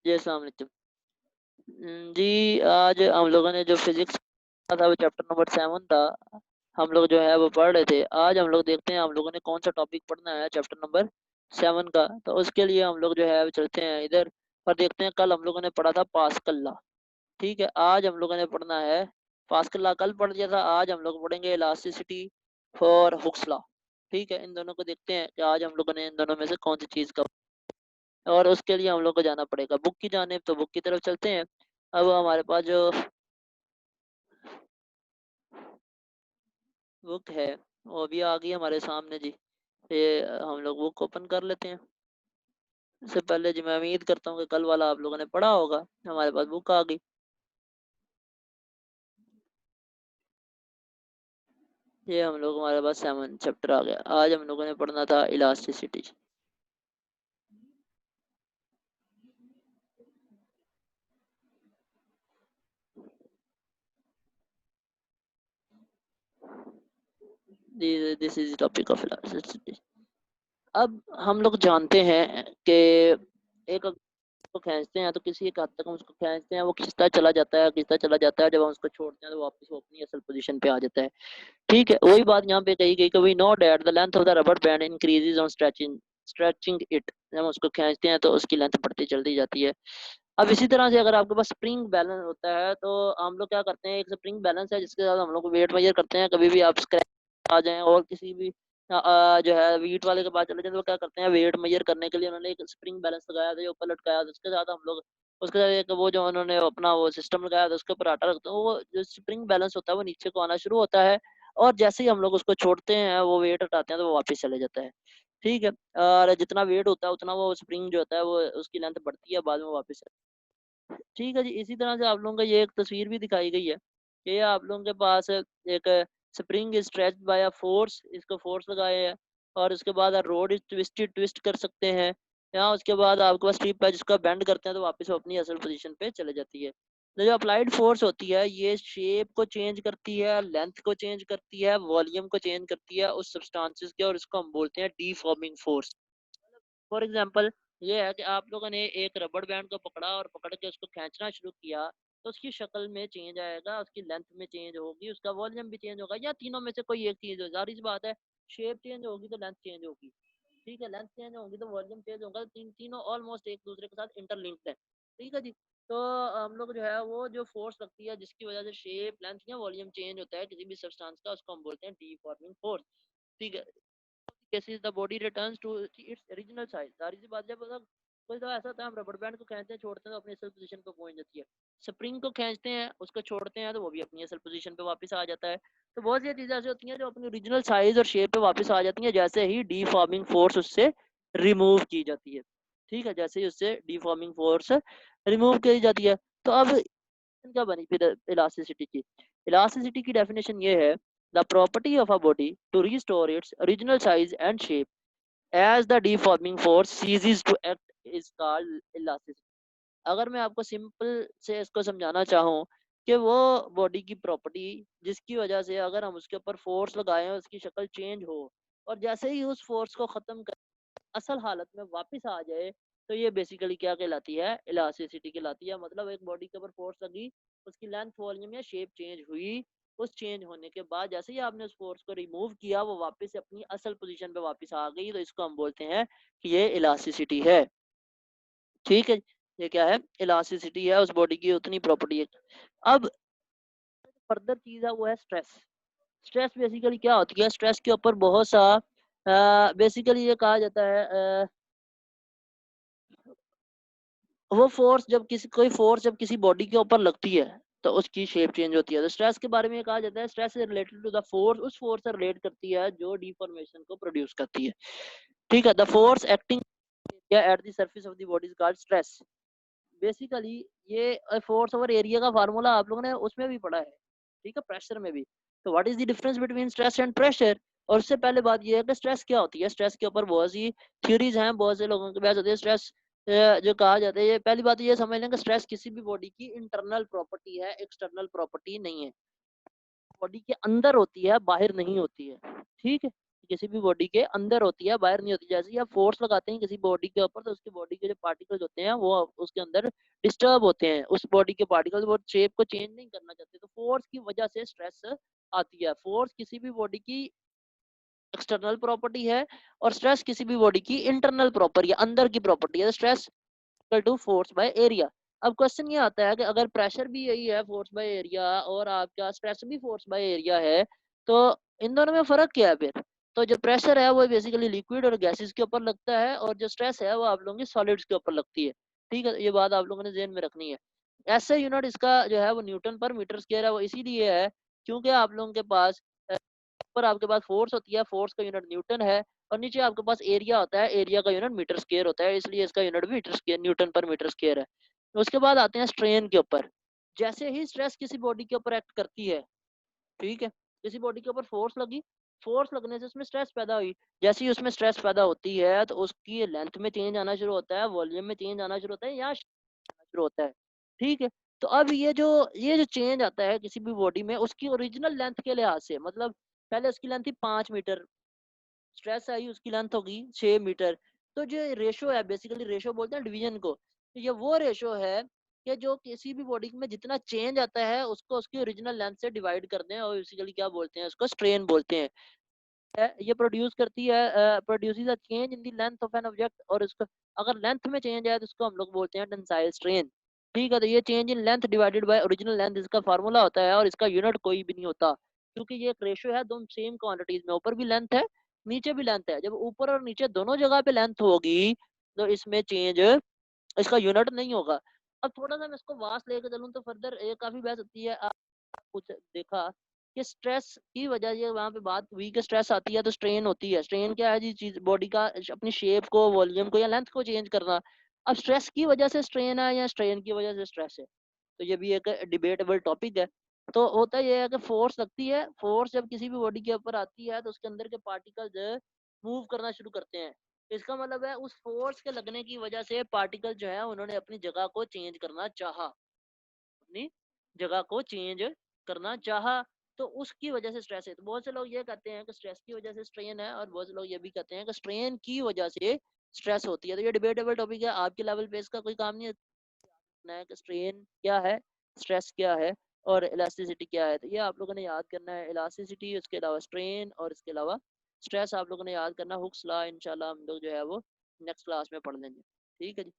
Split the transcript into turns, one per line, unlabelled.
जी अस्सलाम वालेकुम। जी आज हम लोगों ने जो फिजिक्स था वो चैप्टर नंबर 7 था। हम लोग जो है वो पढ़ रहे थे। आज हम लोग देखते हैं हम लोगों ने कौन सा टॉपिक पढ़ना है चैप्टर नंबर 7 का। तो उसके लिए हम लोग जो है वो चलते हैं इधर और देखते हैं। कल हम लोगों ने पढ़ा था पास्कल लॉ। ठीक है, आज हम लोगों ने पढ़ना है पास्कल लॉ। कल पढ़ लिया था, आज हम लोग पढ़ेंगे इलास्टिसिटी और हुक्स लॉ। ठीक है, इन दोनों को देखते हैं कि आज हम लोगों ने इन दोनों में से कौन सी चीज़ का, और उसके लिए हम लोग को जाना पड़ेगा बुक की जानिब। तो बुक की तरफ चलते हैं। अब हमारे पास जो बुक है वो भी आ गई हमारे सामने जी। ये हम लोग बुक ओपन कर लेते हैं। इससे पहले जी मैं उम्मीद करता हूँ कि कल वाला आप लोगों ने पढ़ा होगा। हमारे पास बुक आ गई। ये हम लोग हमारे पास 7 चैप्टर आ गया। आज हम लोगों ने पढ़ना था elasticity. This is topic of elasticity. अब हम लोग जानते हैं कि एक को खींचते हैं तो किसी एक हद तक हम उसको खींचते हैं, वो खिंचता चला जाता है, खिंचता चला जाता है। जब हम उसको छोड़ते हैं तो वापस वो अपनी असल पोजीशन पे आ जाता है। ठीक है, वही बात यहाँ पे कही गई कि we know that the length of the rubber band increases on stretching it. जब हम उसको खींचते हैं तो उसकी लेंथ बढ़ती चलती जाती है। अब इसी तरह से अगर आपके पास स्प्रिंग बैलेंस होता है तो हम लोग क्या करते हैं, एक स्प्रिंग बैलेंस है जिसके साथ हम लोग वेट मेजर करते हैं। कभी भी आप स्क्रैच आ जाएं और किसी भी जो है वीट वाले के पास चले जाए तो वो क्या करते हैं, वेट मेजर करने के लिए उन्होंने एक स्प्रिंग बैलेंस लगाया था जो ऊपर लटकाया था। उसके साथ हम लोग उसके साथ एक वो जो उन्होंने अपना वो सिस्टम लगाया था उसके ऊपर आटा रखते हैं। वो जो स्प्रिंग बैलेंस होता है वो नीचे को आना शुरू होता है, और जैसे ही हम लोग उसको छोड़ते हैं, वो वेट हटाते हैं तो वो वापस चले जाता है। ठीक है, और जितना वेट होता है उतना वो स्प्रिंग जो होता है वो उसकी लेंथ बढ़ती है, बाद में वापस। ठीक है जी, इसी तरह से आप लोगों को ये एक तस्वीर भी दिखाई गई है कि आप लोगों के पास एक spring is stretched by a force, इसको फोर्स लगाए है, और उसके बाद रोड इज ट्विस्टेड, ट्विस्ट कर सकते हैं। यहाँ उसके बाद आपके पास स्ट्रिप है जिसको बेंड करते हैं तो वापस वो अपनी असल पोजीशन पे चले जाती है। तो जो अप्लाइड फोर्स होती है ये शेप को चेंज करती है, लेंथ को चेंज करती है, वॉल्यूम को चेंज करती है उस सब्सटेंसेस के, और इसको हम बोलते हैं डीफॉर्मिंग फोर्स। फॉर एग्जाम्पल ये है कि आप लोगों ने एक रबड़ बैंड को पकड़ा और पकड़ के उसको खींचना शुरू किया, तो उसकी शक्ल में चेंज आएगा, उसकी लेंथ में चेंज होगी, उसका वॉल्यूम भी चेंज होगा, या तीनों में से कोई एक चीज हो। जाहिर सी बात है, शेप चेंज होगी तो लेंथ चेंज होगी। ठीक है, लेंथ चेंज होगी तो वॉल्यूम चेंज होगा। तीनों ऑलमोस्ट एक दूसरे के साथ इंटरलिंक्ड है। ठीक है जी। तो हम लोग जो है वो जो फोर्स लगती है जिसकी वजह से शेप, लेंथ या वॉल्यूम चेंज होता है किसी भी सब्सटेंस का, उसको हम बोलते हैं डीफॉर्मिंग फोर्स। ठीक है, cases the body returns to its original size। जाहिर सी बात, जब मतलब कोई तो ऐसा होता है हम रबर बैंड को खींचते हैं छोड़ते हैं तो अपनी असल पोजीशन पे पहुंच जाती है। स्प्रिंग को खींचते हैं उसको छोड़ते हैं तो वो भी अपनी असल पोजीशन पे वापस आ जाता है। तो बहुत सी चीजें ऐसी होती हैं जो अपनी ओरिजिनल साइज और शेप पे वापस आ जाती हैं जैसे ही डीफॉर्मिंग फोर्स उससे रिमूव की जाती है। ठीक है, जैसे ही उससे डीफॉर्मिंग फोर्स रिमूव की जाती है। तो अब क्या बनी फिर इलास्टिसिटी की? इलास्टिसिटी की डेफिनेशन ये है, the property of a body to restore its original size and shape as the deforming force ceases to act is called elasticity. अगर मैं आपको सिंपल से इसको समझाना चाहूँ कि वो बॉडी की प्रॉपर्टी जिसकी वजह से अगर हम उसके ऊपर फोर्स लगाएं उसकी शक्ल चेंज हो, और जैसे ही उस फोर्स को खत्म कर असल हालत में वापस आ जाए, तो ये बेसिकली क्या कहलाती है? इलास्टिसिटी कहलाती है। मतलब एक बॉडी के ऊपर फोर्स लगी, उसकी लेंथ, वॉल्यूम या शेप चेंज हुई, उस चेंज होने के बाद जैसे ही आपने उस फोर्स को रिमूव किया वो वापस से अपनी असल पोजीशन पे वापस आ गई, तो इसको हम बोलते हैं कि ये इलास्टिसिटी है। ठीक है, ये क्या है? इलास्टिसिटी है, उस बॉडी की उतनी प्रॉपर्टी है। अब फर्दर चीज है वो है स्ट्रेस। स्ट्रेस बेसिकली क्या होती है? स्ट्रेस के ऊपर बहुत सा बेसिकली ये कहा जाता है, वो फोर्स जब किसी कोई फोर्स जब किसी बॉडी के ऊपर लगती है तो उसकी शेप चेंज होती है। तो स्ट्रेस के बारे में कहा जाता है, stress is related to the force, उस फोर्स से रिलेट करती है जो डिफॉर्मेशन को प्रोड्यूस करती है। ठीक है, the force acting at the surface of the body is called stress. Basically ये फोर्स ओवर एरिया का फार्मूला आप लोगों ने उसमें भी पढ़ा है। ठीक है, प्रेशर में भी। तो what is the difference between stress and pressure? और उससे पहले बात यह है कि स्ट्रेस क्या होती है। स्ट्रेस के ऊपर बहुत सी थ्योरीज हैं, बहुत से लोगों के पास होती है। स्ट्रेस जो कहा जाता है, ये पहली बात ये समझ लें कि स्ट्रेस किसी भी बॉडी की इंटरनल प्रॉपर्टी है, एक्सटर्नल प्रॉपर्टी नहीं है। बॉडी के अंदर होती है, बाहर नहीं होती है। ठीक है, किसी भी बॉडी के अंदर होती है, बाहर नहीं होती। जैसे ही आप फोर्स लगाते हैं किसी बॉडी के ऊपर, तो उसकी बॉडी के जो पार्टिकल्स होते हैं वो उसके अंदर डिस्टर्ब होते हैं। उस बॉडी के पार्टिकल्स वो शेप को चेंज नहीं करना चाहते, तो फोर्स की वजह से स्ट्रेस आती है। फोर्स किसी भी बॉडी की एक्सटर्नल प्रॉपर्टी है और स्ट्रेस किसी भी बॉडी की इंटरनल प्रॉपर्टी है, अंदर की प्रॉपर्टी है। Stress equal to force by area. अब क्वेश्चन ये आता है कि अगर प्रेशर भी यही है फोर्स बाय एरिया और आपका स्ट्रेस भी फोर्स बाय एरिया है, तो इन दोनों में फर्क क्या है फिर? तो जो प्रेशर है वो बेसिकली लिक्विड और गैसेस के ऊपर लगता है, और जो स्ट्रेस है वो आप लोगों की सॉलिड्स के ऊपर लगती है। ठीक है, ये बात आप लोगों ने ध्यान में रखनी है। ऐसे यूनिट इसका जो है वो न्यूटन पर मीटर स्क्वायर है। वो इसीलिए है क्योंकि आप लोगों के पास ऊपर आपके पास फोर्स होती है, फोर्स का यूनिट न्यूटन है, और नीचे आपके पास एरिया होता है, एरिया का यूनिट मीटर स्क्वायर होता है, इसलिए इसका यूनिट भी मीटर स्क्वायर, न्यूटन पर मीटर स्क्वायर है। उसके बाद आते हैं स्ट्रेन के ऊपर। जैसे ही स्ट्रेस किसी बॉडी के ऊपर एक्ट करती है, ठीक है, किसी बॉडी के ऊपर फोर्स लगी, फोर्स लगने से उसमें स्ट्रेस पैदा हुई। जैसे ही उसमें स्ट्रेस पैदा होती है तो उसकी लेंथ में चेंज आना शुरू होता है, वॉल्यूम में चेंज आना शुरू होता है, या शुरू होता है। ठीक है, तो अब ये जो चेंज आता है किसी भी बॉडी में, उसकी ओरिजिनल लेंथ के लिहाज से, मतलब पहले उसकी लेंथ थी 5 मीटर, स्ट्रेस आई उसकी लेंथ होगी 6 मीटर। तो जो रेशो है, बेसिकली रेशो बोलते हैं डिवीजन को, तो ये वो रेशो है कि जो किसी भी बॉडी में जितना चेंज आता है उसको उसकी ओरिजिनल लेंथ से डिवाइड करते हैं, और बेसिकली क्या बोलते हैं, उसको स्ट्रेन बोलते हैं। ये प्रोड्यूस करती है, produces a change in the length of an object, और इसको अगर लेंथ में चेंज आए तो उसको हम लोग बोलते हैं टेंसाइल स्ट्रेन। ठीक है, तो ये change in length divided by original length इसका फार्मूला होता है, और इसका यूनिट कोई भी नहीं होता, क्योंकि ये एक रेशियो है दोनों सेम क्वांटिटीज में, ऊपर भी लेंथ है नीचे भी लेंथ है। जब ऊपर और नीचे दोनों जगह पे लेंथ होगी तो इसमें चेंज, इसका यूनिट नहीं होगा। अब थोड़ा सा मैं इसको वास्ट लेके चलूं तो फर्दर ये काफी बहस होती है। कुछ देखा कि स्ट्रेस की वजह से वहां पे बात हुई कि स्ट्रेस आती है तो स्ट्रेन होती है। स्ट्रेन क्या है जी? चीज बॉडी का अपनी शेप को, वॉल्यूम को या लेंथ को चेंज करना। अब स्ट्रेस की वजह से स्ट्रेन है या स्ट्रेन की वजह से स्ट्रेस है, तो ये भी एक डिबेटेबल टॉपिक है। तो होता ये है कि फोर्स लगती है, फोर्स जब किसी भी बॉडी के ऊपर आती है तो उसके अंदर के पार्टिकल्स मूव करना शुरू करते हैं। इसका मतलब है उस फोर्स के लगने की वजह से पार्टिकल जो है उन्होंने अपनी जगह को चेंज करना चाहा, अपनी जगह को चेंज करना चाहा, तो उसकी वजह से स्ट्रेस है। तो बहुत से लोग ये कहते हैं कि स्ट्रेस की वजह से स्ट्रेन है, और बहुत से लोग ये भी कहते हैं कि स्ट्रेन की वजह से स्ट्रेस होती है। तो ये डिबेटेबल टॉपिक है, आपके लेवल पे इसका कोई काम नहीं है कि स्ट्रेन क्या है, स्ट्रेस क्या है, और इलास्टिसिटी क्या है। तो ये आप लोगों ने याद करना है, इलास्टिसिटी, उसके अलावा स्ट्रेन, और इसके अलावा स्ट्रेस आप लोगों ने याद करना। हुक्स लॉ इंशाल्लाह हम लोग जो है वो नेक्स्ट क्लास में पढ़ लेंगे। ठीक है जी।